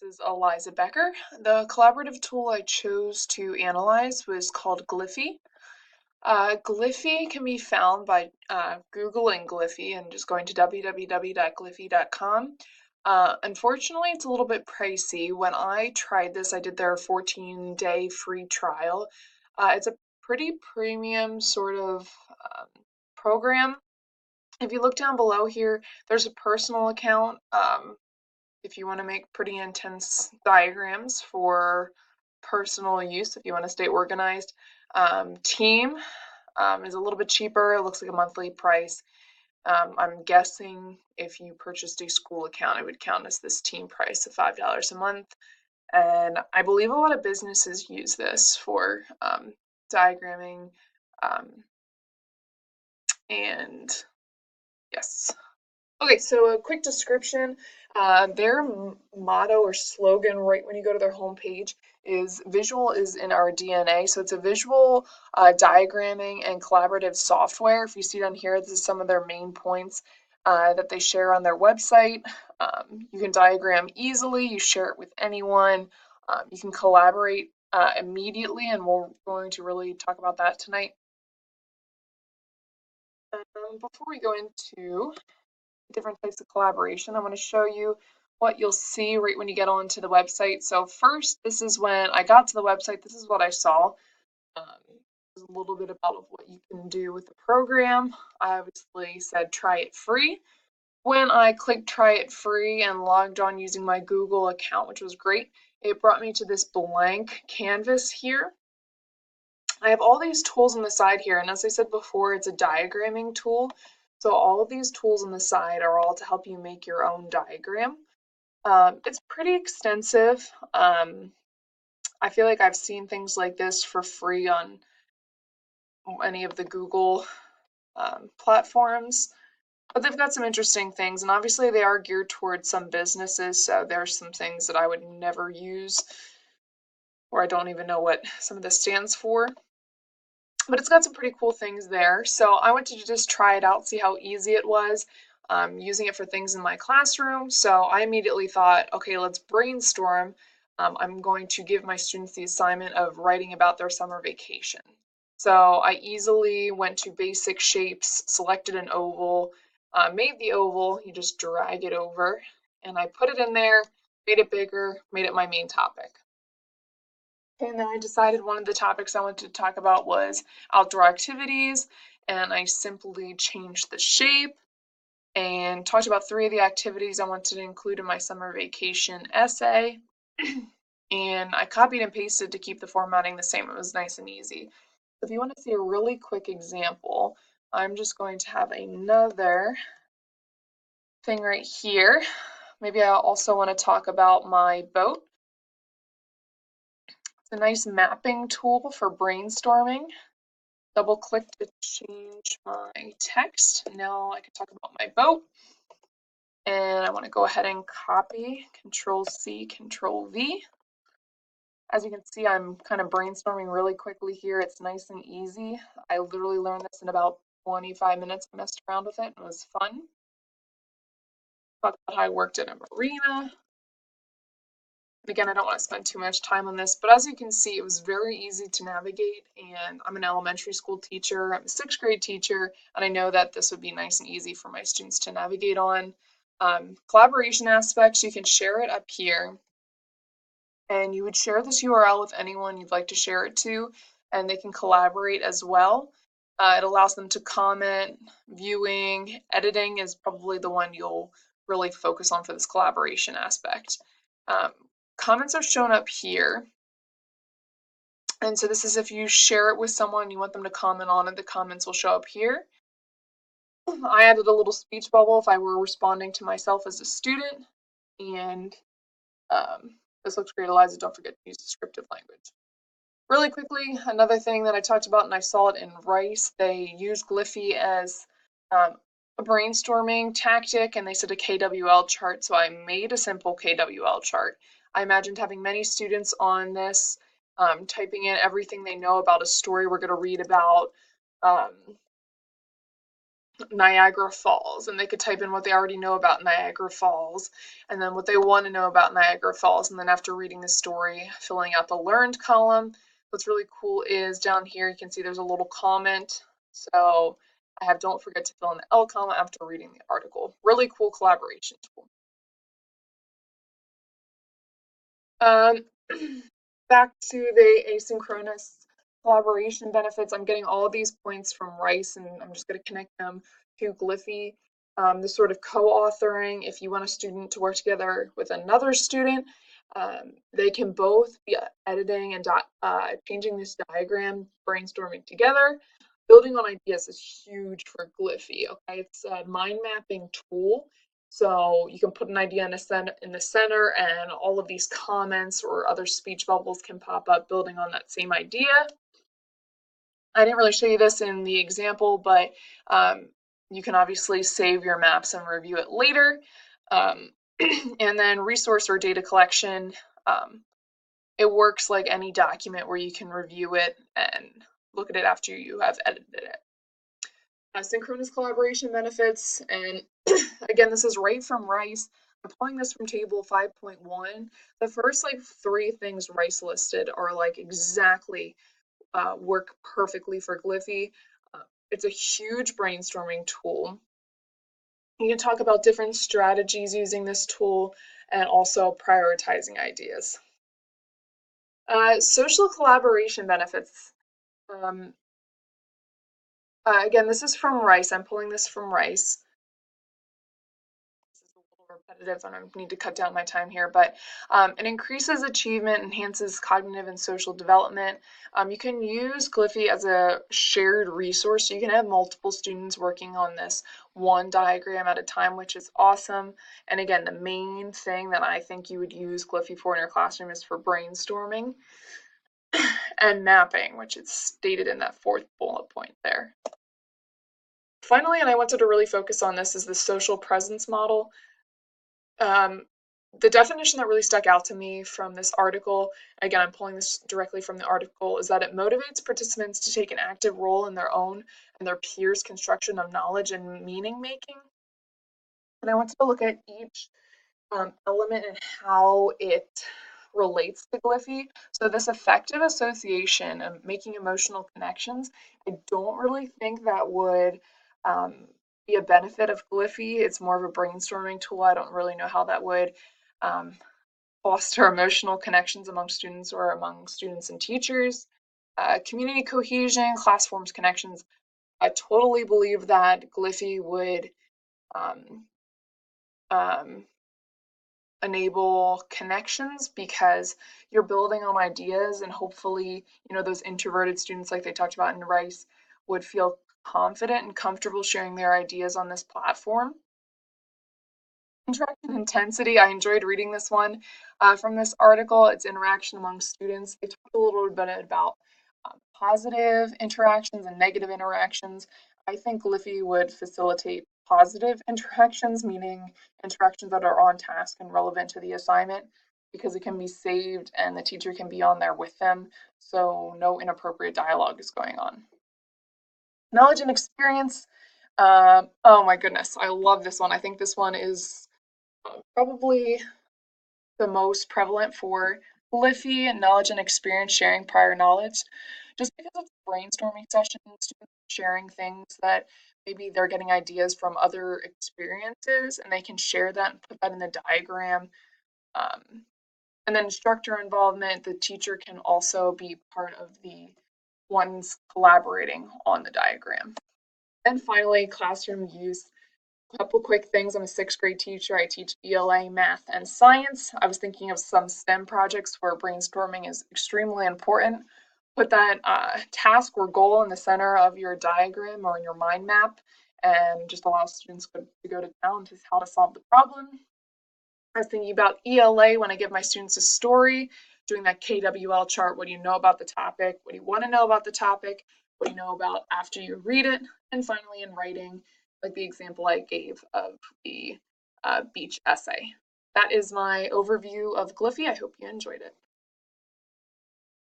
This is Eliza Becker. The collaborative tool I chose to analyze was called Gliffy. Gliffy can be found by Googling Gliffy and just going to www.gliffy.com. Unfortunately, it's a little bit pricey. When I tried this, I did their 14-day free trial. It's a pretty premium sort of program. If you look down below here, there's a personal account. If you want to make pretty intense diagrams for personal use, if you want to stay organized. Team is a little bit cheaper. It looks like a monthly price. I'm guessing if you purchased a school account, it would count as this team price of $5 a month. And I believe a lot of businesses use this for diagramming. And yes. Okay, so a quick description. Their motto or slogan right when you go to their homepage is visual is in our DNA. So it's a visual diagramming and collaborative software. If you see down here, this is some of their main points that they share on their website. You can diagram easily, you share it with anyone, you can collaborate immediately, and we're going to really talk about that tonight. Before we go into different types of collaboration, I want to show you what you'll see right when you get onto the website. So first, this is when I got to the website, this is what I saw. A little bit about what you can do with the program. I obviously said try it free. When I clicked try it free and logged on using my Google account, which was great, it brought me to this blank canvas here. I have all these tools on the side here, and as I said before, it's a diagramming tool. So all of these tools on the side are all to help you make your own diagram. It's pretty extensive. I feel like I've seen things like this for free on any of the Google platforms, but they've got some interesting things, and obviously they are geared towards some businesses, so there's some things that I would never use, or I don't even know what some of this stands for. But it's got some pretty cool things there. So I wanted to just try it out, see how easy it was, using it for things in my classroom. So I immediately thought, okay, let's brainstorm. I'm going to give my students the assignment of writing about their summer vacation. So I easily went to basic shapes, selected an oval, made the oval, you just drag it over, and I put it in there, made it bigger, made it my main topic. And then I decided one of the topics I wanted to talk about was outdoor activities, and I simply changed the shape and talked about 3 of the activities I wanted to include in my summer vacation essay. And I copied and pasted to keep the formatting the same. It was nice and easy. If you want to see a really quick example, I'm just going to have another thing right here. Maybe I also want to talk about my boat. It's a nice mapping tool for brainstorming. Double click to change my text. Now I can talk about my boat. And I want to go ahead and copy, Control C, Control V. As you can see, I'm kind of brainstorming really quickly here. It's nice and easy. I literally learned this in about 25 minutes. I messed around with it. It was fun. Talked about how I worked at a marina. Again, I don't want to spend too much time on this, but as you can see, it was very easy to navigate, and I'm an elementary school teacher, I'm a 6th grade teacher, and I know that this would be nice and easy for my students to navigate on. Collaboration aspects, you can share it up here, and you would share this URL with anyone you'd like to share it to, and they can collaborate as well. It allows them to comment, viewing, editing is probably the one you'll really focus on for this collaboration aspect. Comments are shown up here. And so this is if you share it with someone, you want them to comment on it, the comments will show up here. I added a little speech bubble if I were responding to myself as a student. And this looks great, Eliza. Don't forget to use descriptive language. Really quickly, another thing that I talked about, and I saw it in Rice, they use Gliffy as a brainstorming tactic, and they said a KWL chart, so I made a simple KWL chart. I imagined having many students on this, typing in everything they know about a story we're going to read about, Niagara Falls, and they could type in what they already know about Niagara Falls and then what they want to know about Niagara Falls. And then after reading the story, filling out the learned column. What's really cool is down here you can see there's a little comment. So I have don't forget to fill in the L column after reading the article. Really cool collaboration tool. Um, Back to the asynchronous collaboration benefits. I'm getting all of these points from Rice, and I'm just going to connect them to Gliffy. The sort of co-authoring, if you want a student to work together with another student, they can both be editing and changing this diagram, brainstorming together. Building on ideas is huge for Gliffy. Okay, it's a mind mapping tool. So you can put an idea in the center, and all of these comments or other speech bubbles can pop up building on that same idea. I didn't really show you this in the example, but you can obviously save your maps and review it later. And then resource or data collection, it works like any document where you can review it and look at it after you have edited it. Synchronous collaboration benefits, and again, this is right from Rice. I'm pulling this from table 5.1. The first like 3 things Rice listed are like exactly work perfectly for Gliffy. It's a huge brainstorming tool. You can talk about different strategies using this tool and also prioritizing ideas. Social collaboration benefits. Um, Again, this is from Rice. I'm pulling this from Rice. This is a little repetitive and I need to cut down my time here, but it increases achievement, enhances cognitive and social development. You can use Gliffy as a shared resource. You can have multiple students working on this one diagram at a time, which is awesome. And again, the main thing that I think you would use Gliffy for in your classroom is for brainstorming and mapping, which is stated in that 4th bullet point there. Finally, and I wanted to really focus on this, is the social presence model. The definition that really stuck out to me from this article, again, I'm pulling this directly from the article, is that it motivates participants to take an active role in their own and their peers' construction of knowledge and meaning making. And I wanted to look at each element and how it relates to Gliffy. So this effective association and making emotional connections, I don't really think that would be a benefit of Gliffy. It's more of a brainstorming tool. I don't really know how that would um, foster emotional connections among students or among students and teachers. Community cohesion, class forms connections. I totally believe that Gliffy would um, um, enable connections because you're building on ideas, and hopefully, those introverted students like they talked about in Rice would feel confident and comfortable sharing their ideas on this platform. Interaction intensity, I enjoyed reading this one from this article. It's interaction among students. They talked a little bit about positive interactions and negative interactions. I think Gliffy would facilitate positive interactions, meaning interactions that are on task and relevant to the assignment, because it can be saved and the teacher can be on there with them, so no inappropriate dialogue is going on. Knowledge and experience. Oh my goodness, I love this one. I think this one is probably the most prevalent for Gliffy, knowledge and experience sharing prior knowledge, just because it's brainstorming sessions, students sharing things that maybe they're getting ideas from other experiences and they can share that and put that in the diagram. Um, and then instructor involvement, the teacher can also be part of the ones collaborating on the diagram. And finally, classroom use. Couple quick things. I'm a 6th grade teacher. I teach ELA, math, and science. I was thinking of some STEM projects where brainstorming is extremely important. Put that task or goal in the center of your diagram or in your mind map, and just allow students to go to town to how to solve the problem. I was thinking about ELA when I give my students a story, doing that KWL chart. What do you know about the topic? What do you want to know about the topic? What do you know about after you read it? And finally, in writing, like the example I gave of the beach essay. That is my overview of Gliffy. I hope you enjoyed it.